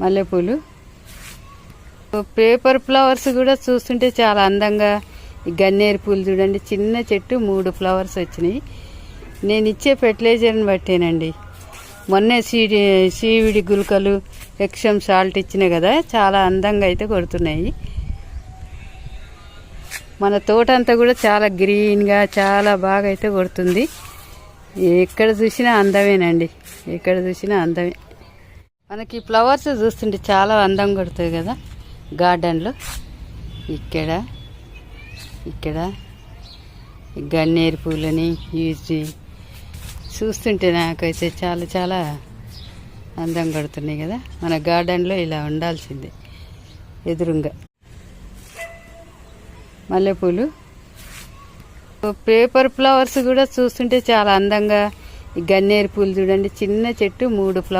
మల్లెపూలు, paper flowers కూడా చూస్తుంటే చాలా అందంగా. ఈ గన్నేరు పూలు చూడండి, చిన్న చెట్టు 3 ఫ్లవర్స్ వచ్చినాయి. నేను ఇచ్చే ఫెర్టిలైజర్ని బట్టేనండి. మొన్నే సీవిడి గుల్కలు, ఎక్సమ్ సాల్ట్ ఇచ్చినాయి కదా, చాలా అందంగా అయితే కొడుతున్నాయి. మన తోట అంతా కూడా చాలా గ్రీన్గా చాలా బాగా అయితే కొడుతుంది. ఎక్కడ చూసినా అందమేనండి, ఎక్కడ చూసినా అందమే. మనకి ఫ్లవర్స్ చూస్తుంటే చాలా అందం కొడుతుంది కదా గార్డెన్లో. ఇక్కడ గన్నేరు పూలని యూజ్ చూస్తుంటే నాకైతే చాలా చాలా అందం కొడుతున్నాయి కదా. మన గార్డెన్లో ఇలా ఉండాల్సిందే. ఎదురుగా మల్లెపూలు, పేపర్ ఫ్లవర్స్ కూడా చూస్తుంటే చాలా అందంగా. ఈ గన్నేరు పూలు చూడండి, చిన్న చెట్టు 3 ఫ్లవర్స్